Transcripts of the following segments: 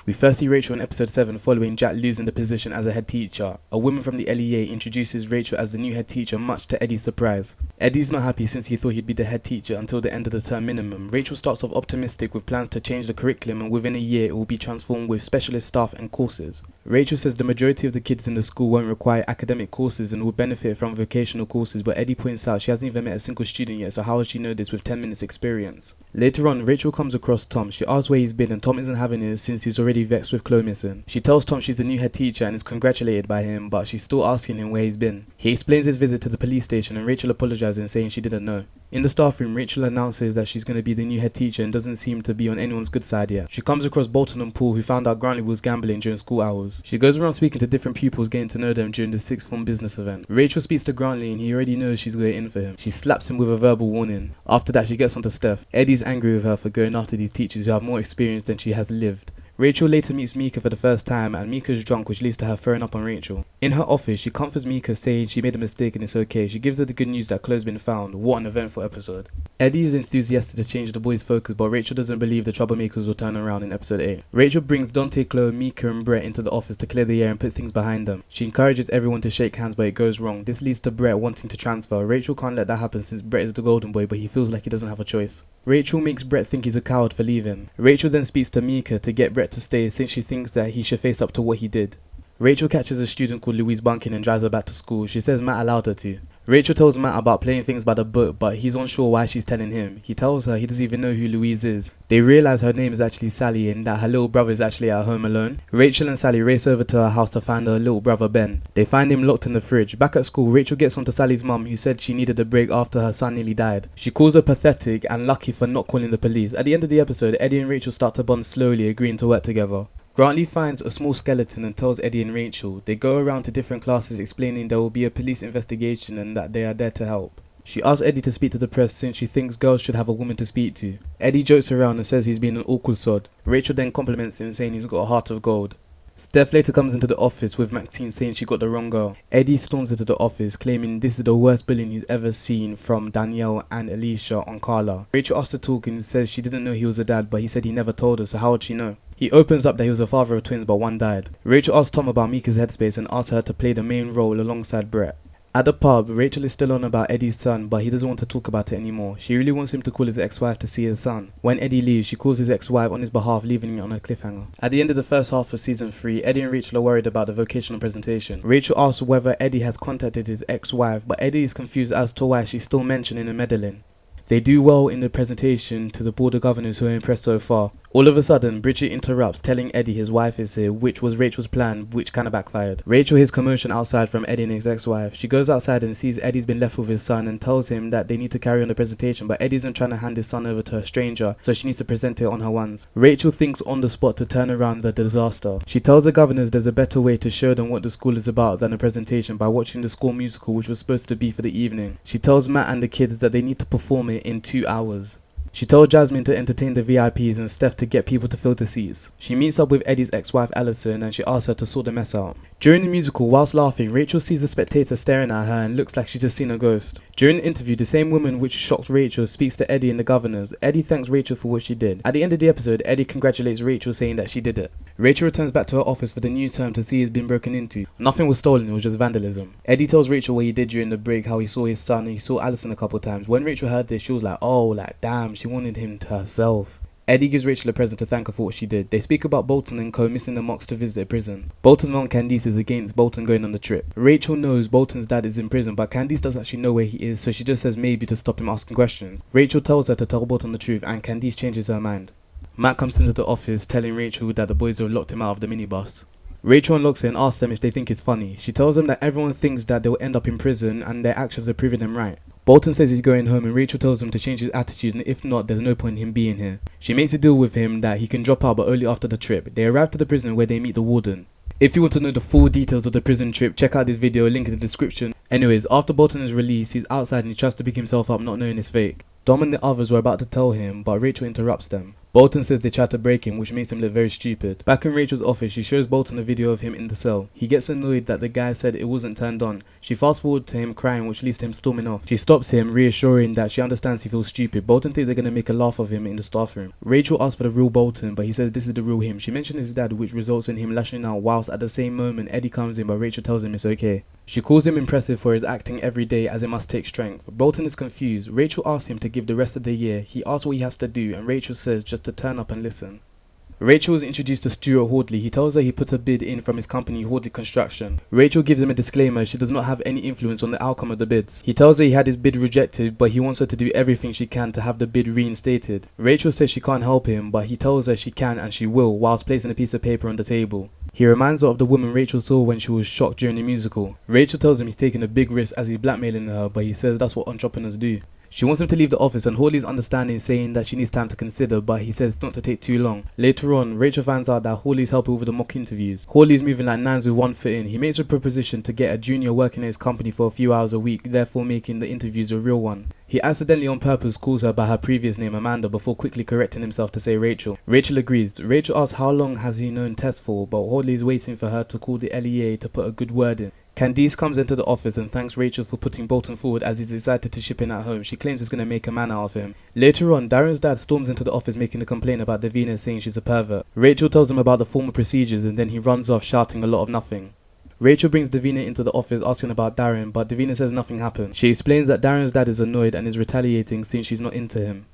We first see Rachel in episode 7 following Jack losing the position as a head teacher. A woman from the LEA introduces Rachel as the new head teacher, much to Eddie's surprise. Eddie's not happy since he thought he'd be the head teacher until the end of the term minimum. Rachel starts off optimistic with plans to change the curriculum, and within a year it will be transformed with specialist staff and courses. Rachel says the majority of the kids in the school won't require academic courses and will benefit from vocational courses, but Eddie points out she hasn't even met a single student yet, so how would she know this with 10 minutes experience? Later on, Rachel comes across Tom. She asks where he's been, and Tom isn't having it since he's already vexed with Chloe missing. She tells Tom she's the new head teacher and is congratulated by him, but she's still asking him where he's been. He explains his visit to the police station and Rachel apologizes, saying she didn't know. In the staff room, Rachel announces that she's going to be the new head teacher and doesn't seem to be on anyone's good side yet. She comes across Bolton and Paul, who found out Grantley was gambling during school hours. She goes around speaking to different pupils, getting to know them during the sixth form business event. Rachel speaks to Grantley and he already knows she's going in for him. She slaps him with a verbal warning. After that, she gets onto Steph. Eddie's angry with her for going after these teachers who have more experience than she has lived. Rachel later meets Mika for the first time, and Mika's drunk, which leads to her throwing up on Rachel. In her office, she comforts Mika, saying she made a mistake and it's okay. She gives her the good news that Chloe's been found. What an eventful episode. Eddie is enthusiastic to change the boys' focus, but Rachel doesn't believe the troublemakers will turn around in episode 8. Rachel brings Dante, Chloe, Mika and Brett into the office to clear the air and put things behind them. She encourages everyone to shake hands, but it goes wrong. This leads to Brett wanting to transfer. Rachel can't let that happen since Brett is the golden boy, but he feels like he doesn't have a choice. Rachel makes Brett think he's a coward for leaving. Rachel then speaks to Mika to get Brett to stay since she thinks that he should face up to what he did. Rachel catches a student called Louise bunking and drives her back to school. She says Matt allowed her to. Rachel tells Matt about playing things by the book, but he's unsure why she's telling him. He tells her he doesn't even know who Louise is. They realise her name is actually Sally and that her little brother is actually at home alone. Rachel and Sally race over to her house to find her little brother Ben. They find him locked in the fridge. Back at school, Rachel gets onto Sally's mum, who said she needed a break after her son nearly died. She calls her pathetic and lucky for not calling the police. At the end of the episode, Eddie and Rachel start to bond slowly, agreeing to work together. Grantley finds a small skeleton and tells Eddie and Rachel. They go around to different classes explaining there will be a police investigation and that they are there to help. She asks Eddie to speak to the press since she thinks girls should have a woman to speak to. Eddie jokes around and says he's been an awkward sod. Rachel then compliments him, saying he's got a heart of gold. Steph later comes into the office with Maxine saying she got the wrong girl. Eddie storms into the office claiming this is the worst bullying he's ever seen from Danielle and Alicia on Carla. Rachel asks to talk and says she didn't know he was a dad, but he said he never told her, so how would she know? He opens up that he was a father of twins but one died. Rachel asks Tom about Mika's headspace and asks her to play the main role alongside Brett. At the pub, Rachel is still on about Eddie's son, but he doesn't want to talk about it anymore. She really wants him to call his ex-wife to see his son. When Eddie leaves, she calls his ex-wife on his behalf, leaving it on a cliffhanger. At the end of the first half of season 3, Eddie and Rachel are worried about the vocational presentation. Rachel asks whether Eddie has contacted his ex-wife, but Eddie is confused as to why she's still mentioning a meddling. They do well in the presentation to the board of governors who are impressed so far. All of a sudden, Bridget interrupts, telling Eddie his wife is here, which was Rachel's plan, which kinda backfired. Rachel hears commotion outside from Eddie and his ex-wife. She goes outside and sees Eddie's been left with his son and tells him that they need to carry on the presentation, but Eddie isn't trying to hand his son over to a stranger, so she needs to present it on her ones. Rachel thinks on the spot to turn around the disaster. She tells the governors there's a better way to show them what the school is about than a presentation by watching the school musical, which was supposed to be for the evening. She tells Matt and the kids that they need to perform it in 2 hours. She told Jasmine to entertain the VIPs and Steph to get people to fill the seats. She meets up with Eddie's ex-wife Alison and she asks her to sort the mess out. During the musical, whilst laughing, Rachel sees a spectator staring at her and looks like she's just seen a ghost. During the interview, the same woman which shocked Rachel speaks to Eddie and the governors. Eddie thanks Rachel for what she did. At the end of the episode, Eddie congratulates Rachel, saying that she did it. Rachel returns back to her office for the new term to see he's been broken into. Nothing was stolen, it was just vandalism. Eddie tells Rachel what he did during the break, how he saw his son and he saw Alison a couple times. When Rachel heard this, she was like, oh, like damn, she wanted him to herself. Eddie gives Rachel a present to thank her for what she did. They speak about Bolton and co missing the mocks to visit a prison. Bolton's mom Candice is against Bolton going on the trip. Rachel knows Bolton's dad is in prison, but Candice doesn't actually know where he is, so she just says maybe to stop him asking questions. Rachel tells her to tell Bolton the truth and Candice changes her mind. Matt comes into the office telling Rachel that the boys have locked him out of the minibus. Rachel unlocks it and asks them if they think it's funny. She tells them that everyone thinks that they'll end up in prison and their actions are proving them right. Bolton says he's going home and Rachel tells him to change his attitude and if not, there's no point in him being here. She makes a deal with him that he can drop out but only after the trip. They arrive to the prison where they meet the warden. If you want to know the full details of the prison trip, check out this video, link in the description. Anyways, after Bolton is released, he's outside and he tries to pick himself up not knowing it's fake. Dom and the others were about to tell him, but Rachel interrupts them. Bolton says they tried to break him, which makes him look very stupid. Back in Rachel's office, she shows Bolton a video of him in the cell. He gets annoyed that the guy said it wasn't turned on. She fast forward to him crying, which leads to him storming off. She stops him, reassuring that she understands he feels stupid. Bolton thinks they're going to make a laugh of him in the staff room. Rachel asks for the real Bolton, but he says this is the real him. She mentions his dad, which results in him lashing out, whilst at the same moment Eddie comes in, but Rachel tells him it's okay. She calls him impressive for his acting every day, as it must take strength. Bolton is confused. Rachel asks him to give the rest of the year. He asks what he has to do, and Rachel says just to turn up and listen. Rachel is introduced to Stuart Hordley. He tells her he put a bid in from his company Hordley Construction. Rachel gives him a disclaimer. She does not have any influence on the outcome of the bids. He tells her he had his bid rejected, but he wants her to do everything she can to have the bid reinstated. Rachel says she can't help him, but he tells her she can and she will, whilst placing a piece of paper on the table. He reminds her of the woman Rachel saw when she was shocked during the musical. Rachel tells him he's taking a big risk as he's blackmailing her, but he says that's what entrepreneurs do. She wants him to leave the office, and Hordley's understanding, saying that she needs time to consider, but he says not to take too long. Later on, Rachel finds out that Hordley's helping with the mock interviews. Hordley's moving like nines with one foot in. He makes a proposition to get a junior working in his company for a few hours a week, therefore making the interviews a real one. He accidentally on purpose calls her by her previous name Amanda before quickly correcting himself to say Rachel. Rachel agrees. Rachel asks how long has he known Tess for, but Hordley's waiting for her to call the LEA to put a good word in. Candice comes into the office and thanks Rachel for putting Bolton forward as he's excited to ship in at home. She claims it's going to make a man out of him. Later on, Darren's dad storms into the office making a complaint about Davina, saying she's a pervert. Rachel tells him about the formal procedures and then he runs off shouting a lot of nothing. Rachel brings Davina into the office asking about Darren, but Davina says nothing happened. She explains that Darren's dad is annoyed and is retaliating since she's not into him.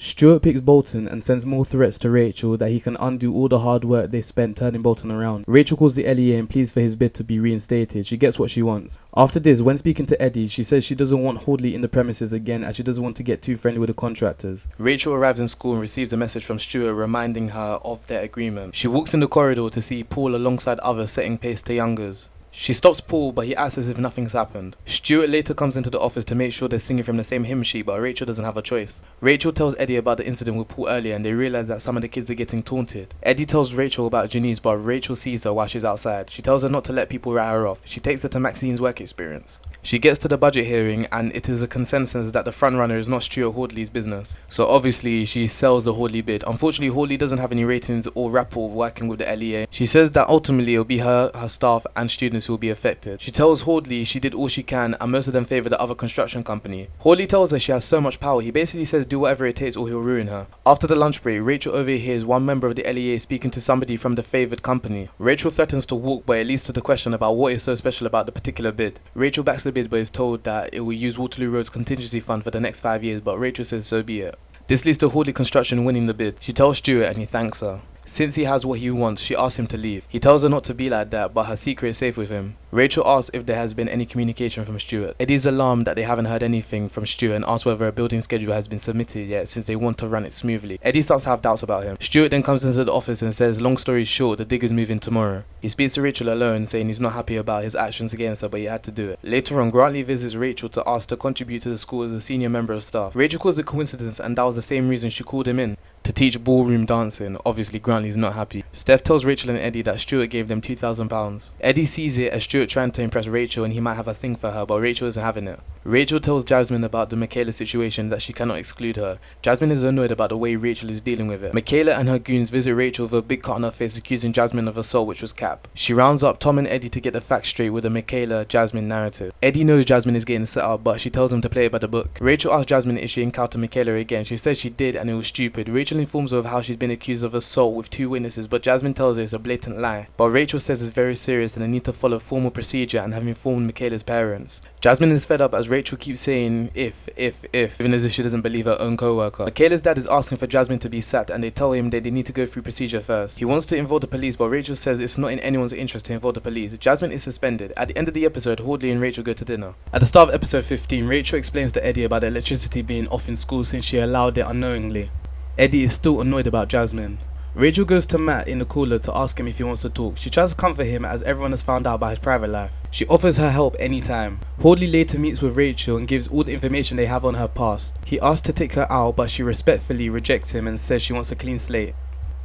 Stuart picks Bolton and sends more threats to Rachel that he can undo all the hard work they spent turning Bolton around. Rachel calls the LEA and pleads for his bid to be reinstated. She gets what she wants. After this, when speaking to Eddie, she says she doesn't want Hordley in the premises again as she doesn't want to get too friendly with the contractors. Rachel arrives in school and receives a message from Stuart reminding her of their agreement. She walks in the corridor to see Paul alongside others setting pace to youngers. She stops Paul, but he acts as if nothing's happened. Stuart later comes into the office to make sure they're singing from the same hymn sheet, but Rachel doesn't have a choice. Rachel tells Eddie about the incident with Paul earlier and they realise that some of the kids are getting taunted. Eddie tells Rachel about Janice, but Rachel sees her while she's outside. She tells her not to let people write her off. She takes her to Maxine's work experience. She gets to the budget hearing and it is a consensus that the frontrunner is not Stuart Hordley's business. So obviously she sells the Hordley bid. Unfortunately, Hordley doesn't have any ratings or rapport working with the LEA. She says that ultimately it'll be her staff and students who will be affected. She tells Hordley she did all she can and most of them favour the other construction company. Hordley tells her she has so much power. He basically says do whatever it takes or he'll ruin her. After the lunch break, Rachel overhears one member of the LEA speaking to somebody from the favoured company. Rachel threatens to walk, but it leads to the question about what is so special about the particular bid. Rachel backs the bid but is told that it will use Waterloo Road's contingency fund for the next 5 years, but Rachel says so be it. This leads to Hordley Construction winning the bid. She tells Stuart and he thanks her. Since he has what he wants, she asks him to leave. He tells her not to be like that, but her secret is safe with him. Rachel asks if there has been any communication from Stuart. Eddie's alarmed that they haven't heard anything from Stuart and asks whether a building schedule has been submitted yet since they want to run it smoothly. Eddie starts to have doubts about him. Stuart then comes into the office and says long story short, the digger's moving tomorrow. He speaks to Rachel alone, saying he's not happy about his actions against her, but he had to do it. Later on, Grantley visits Rachel to ask to contribute to the school as a senior member of staff. Rachel calls it coincidence and that was the same reason she called him in, to teach ballroom dancing. Obviously Grantley's not happy. Steph tells Rachel and Eddie that Stuart gave them £2,000. Eddie sees it as Stuart trying to impress Rachel and he might have a thing for her, but Rachel isn't having it. Rachel tells Jasmine about the Michaela situation, that she cannot exclude her. Jasmine is annoyed about the way Rachel is dealing with it. Michaela and her goons visit Rachel with a big cut on her face accusing Jasmine of assault, which was cap. She rounds up Tom and Eddie to get the facts straight with the Michaela-Jasmine narrative. Eddie knows Jasmine is getting set up, but she tells him to play it by the book. Rachel asks Jasmine if she encountered Michaela again. She says she did and it was stupid. Rachel informs her of how she's been accused of assault with 2 witnesses, but Jasmine tells her it's a blatant lie. But Rachel says it's very serious and they need to follow formal procedure and have informed Michaela's parents. Jasmine is fed up as Rachel keeps saying if, even as if she doesn't believe her own co-worker. Michaela's dad is asking for Jasmine to be sacked and they tell him that they need to go through procedure first. He wants to involve the police, but Rachel says it's not in anyone's interest to involve the police. Jasmine is suspended. At the end of the episode, Hordley and Rachel go to dinner. At the start of episode 15, Rachel explains to Eddie about the electricity being off in school since she allowed it unknowingly. Eddie is still annoyed about Jasmine. Rachel goes to Matt in the cooler to ask him if he wants to talk. She tries to comfort him as everyone has found out about his private life. She offers her help anytime. Hordley later meets with Rachel and gives all the information they have on her past. He asks to take her out, but she respectfully rejects him and says she wants a clean slate.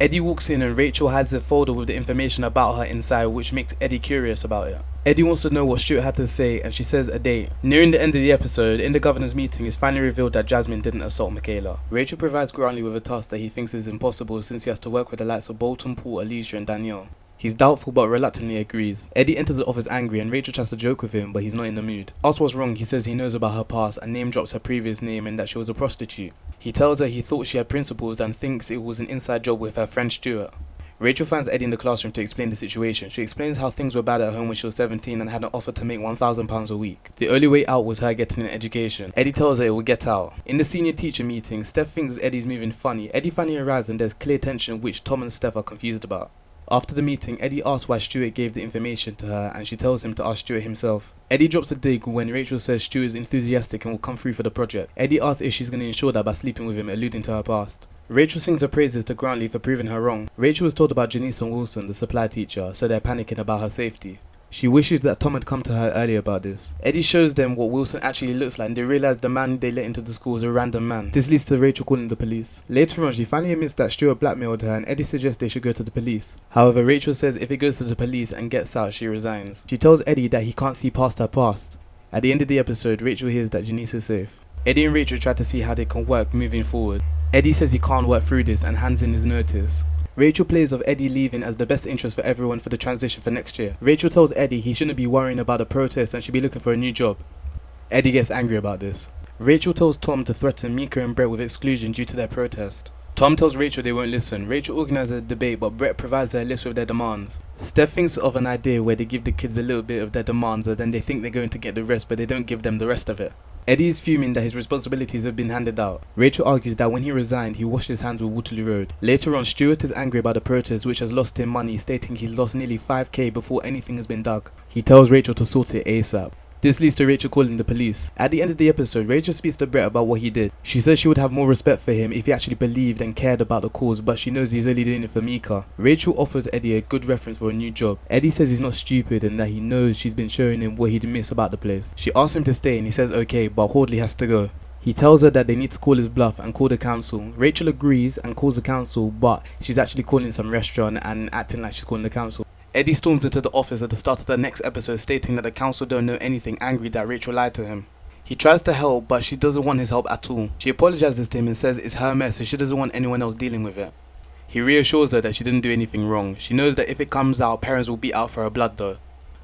Eddie walks in and Rachel hides a folder with the information about her inside, which makes Eddie curious about it. Eddie wants to know what Stuart had to say, and she says a date. Nearing the end of the episode, in the governor's meeting, it's finally revealed that Jasmine didn't assault Michaela. Rachel provides Grantley with a task that he thinks is impossible since he has to work with the likes of Bolton, Paul, Alicia and Danielle. He's doubtful but reluctantly agrees. Eddie enters the office angry and Rachel tries to joke with him, but he's not in the mood. Asked what's wrong, he says he knows about her past and name drops her previous name and that she was a prostitute. He tells her he thought she had principles and thinks it was an inside job with her friend Stuart. Rachel finds Eddie in the classroom to explain the situation. She explains how things were bad at home when she was 17 and had an offer to make £1,000 a week. The only way out was her getting an education. Eddie tells her it will get out. In the senior teacher meeting, Steph thinks Eddie's moving funny. Eddie finally arrives and there's clear tension which Tom and Steph are confused about. After the meeting, Eddie asks why Stuart gave the information to her and she tells him to ask Stuart himself. Eddie drops a dig when Rachel says Stuart is enthusiastic and will come through for the project. Eddie asks if she's going to ensure that by sleeping with him, alluding to her past. Rachel sings her praises to Grantley for proving her wrong. Rachel was told about Janice and Wilson, the supply teacher, so they're panicking about her safety. She wishes that Tom had come to her earlier about this. Eddie shows them what Wilson actually looks like and they realise the man they let into the school is a random man. This leads to Rachel calling the police. Later on, she finally admits that Stuart blackmailed her and Eddie suggests they should go to the police. However, Rachel says if it goes to the police and gets out, she resigns. She tells Eddie that he can't see past her past. At the end of the episode, Rachel hears that Janice is safe. Eddie and Rachel try to see how they can work moving forward. Eddie says he can't work through this and hands in his notice. Rachel plays of Eddie leaving as the best interest for everyone for the transition for next year. Rachel tells Eddie he shouldn't be worrying about the protest and should be looking for a new job. Eddie gets angry about this. Rachel tells Tom to threaten Mika and Brett with exclusion due to their protest. Tom tells Rachel they won't listen. Rachel organises a debate but Brett provides her a list with their demands. Steph thinks of an idea where they give the kids a little bit of their demands and then they think they're going to get the rest but they don't give them the rest of it. Eddie is fuming that his responsibilities have been handed out. Rachel argues that when he resigned, he washed his hands with Waterloo Road. Later on, Stuart is angry about the protest which has lost him money, stating he's lost nearly 5k before anything has been dug. He tells Rachel to sort it ASAP. This leads to Rachel calling the police. At the end of the episode, Rachel speaks to Brett about what he did. She says she would have more respect for him if he actually believed and cared about the cause, but she knows he's only doing it for Mika. Rachel offers Eddie a good reference for a new job. Eddie says he's not stupid and that he knows she's been showing him what he'd miss about the place. She asks him to stay and he says okay, but Hordley has to go. He tells her that they need to call his bluff and call the council. Rachel agrees and calls the council, but she's actually calling some restaurant and acting like she's calling the council. Eddie storms into the office at the start of the next episode stating that the council don't know anything, angry that Rachel lied to him. He tries to help but she doesn't want his help at all. She apologizes to him and says it's her mess and she doesn't want anyone else dealing with it. He reassures her that she didn't do anything wrong. She knows that if it comes out, parents will be out for her blood though.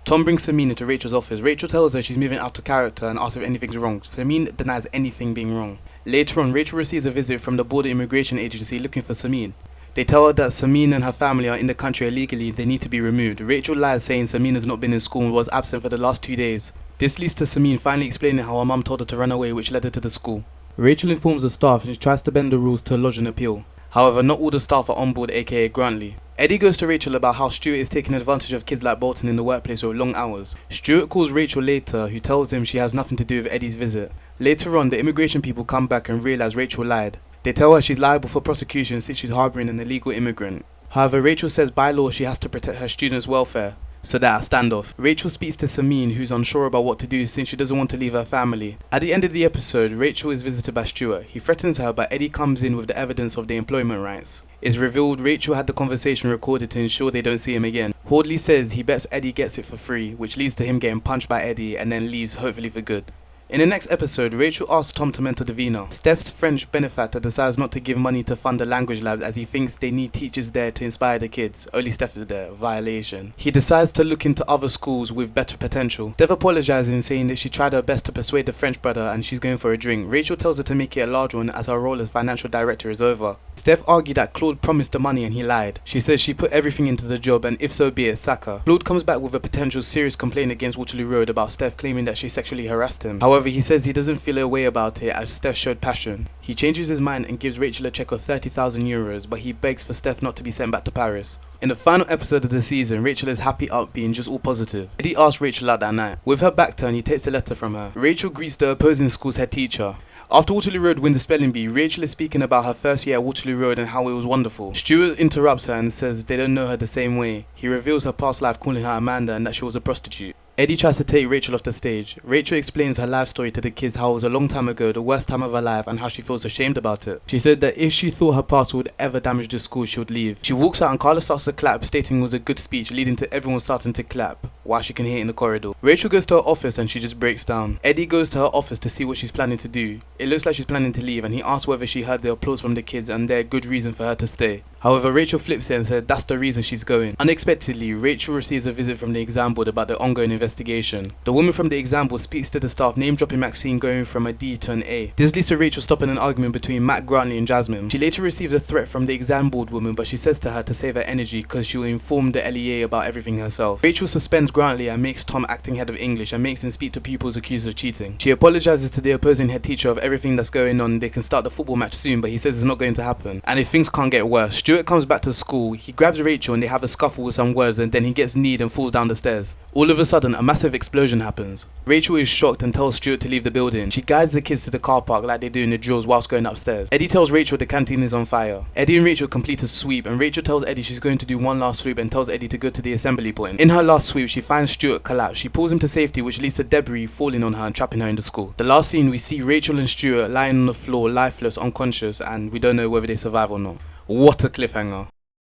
Tom brings Samine into Rachel's office. Rachel tells her she's moving out of character and asks if anything's wrong. Samine denies anything being wrong. Later on, Rachel receives a visit from the border immigration agency looking for Samine. They tell her that Samine and her family are in the country illegally, they need to be removed. Rachel lies saying Samine has not been in school and was absent for the last 2 days. This leads to Samine finally explaining how her mum told her to run away, which led her to the school. Rachel informs the staff and she tries to bend the rules to lodge an appeal. However, not all the staff are on board, aka Grantley. Eddie goes to Rachel about how Stuart is taking advantage of kids like Bolton in the workplace with long hours. Stuart calls Rachel later, who tells him she has nothing to do with Eddie's visit. Later on, the immigration people come back and realise Rachel lied. They tell her she's liable for prosecution since she's harbouring an illegal immigrant. However, Rachel says by law she has to protect her students' welfare. So they're at a standoff. Rachel speaks to Samine, who's unsure about what to do since she doesn't want to leave her family. At the end of the episode, Rachel is visited by Stuart. He threatens her, but Eddie comes in with the evidence of the employment rights. It's revealed Rachel had the conversation recorded to ensure they don't see him again. Hordley says he bets Eddie gets it for free, which leads to him getting punched by Eddie and then leaves hopefully for good. In the next episode, Rachel asks Tom to mentor Davina. Steph's French benefactor decides not to give money to fund the language labs as he thinks they need teachers there to inspire the kids. Only Steph is there, violation. He decides to look into other schools with better potential. Steph apologizes saying that she tried her best to persuade the French brother and she's going for a drink. Rachel tells her to make it a large one as her role as financial director is over. Steph argued that Claude promised the money and he lied. She says she put everything into the job and if so be it, sack her. Claude comes back with a potential serious complaint against Waterloo Road about Steph claiming that she sexually harassed him. However, he says he doesn't feel a way about it as Steph showed passion. He changes his mind and gives Rachel a check of €30,000, but he begs for Steph not to be sent back to Paris. In the final episode of the season, Rachel is happy out being just all positive. Eddie asks Rachel out that night. With her back turned, he takes a letter from her. Rachel greets the opposing school's head teacher. After Waterloo Road win the spelling bee, Rachel is speaking about her first year at Waterloo Road and how it was wonderful. Stuart interrupts her and says they don't know her the same way. He reveals her past life calling her Amanda and that she was a prostitute. Eddie tries to take Rachel off the stage. Rachel explains her life story to the kids, how it was a long time ago, the worst time of her life, and how she feels ashamed about it. She said that if she thought her past would ever damage the school, she would leave. She walks out and Carla starts to clap, stating it was a good speech, leading to everyone starting to clap. while she can hear it in the corridor. Rachel goes to her office and she just breaks down. Eddie goes to her office to see what she's planning to do. It looks like she's planning to leave, and he asks whether she heard the applause from the kids and they're good reason for her to stay. However, Rachel flips it and said that's the reason she's going. Unexpectedly, Rachel receives a visit from the exam board about the ongoing investigation. The woman from the exam board speaks to the staff, name dropping Maxine going from a D to an A. This leads to Rachel stopping an argument between Matt Grantley and Jasmine. She later receives a threat from the exam board woman, but she says to her to save her energy because she will inform the LEA about everything herself. Rachel suspends Grantley and makes Tom acting head of English and makes him speak to pupils accused of cheating. She apologizes to the opposing head teacher of everything that's going on. They can start the football match soon, but he says it's not going to happen. And if things can't get worse, Stuart comes back to school, he grabs Rachel and they have a scuffle with some words, and then he gets kneed and falls down the stairs. All of a sudden, a massive explosion happens. Rachel is shocked and tells Stuart to leave the building. She guides the kids to the car park like they do in the drills whilst going upstairs. Eddie tells Rachel the canteen is on fire. Eddie and Rachel complete a sweep, and Rachel tells Eddie she's going to do one last sweep and tells Eddie to go to the assembly point. In her last sweep, she finds Stuart collapsed. She pulls him to safety, which leads to debris falling on her and trapping her in the school. The last scene, we see Rachel and Stuart lying on the floor, lifeless, unconscious, and we don't know whether they survive or not. What a cliffhanger.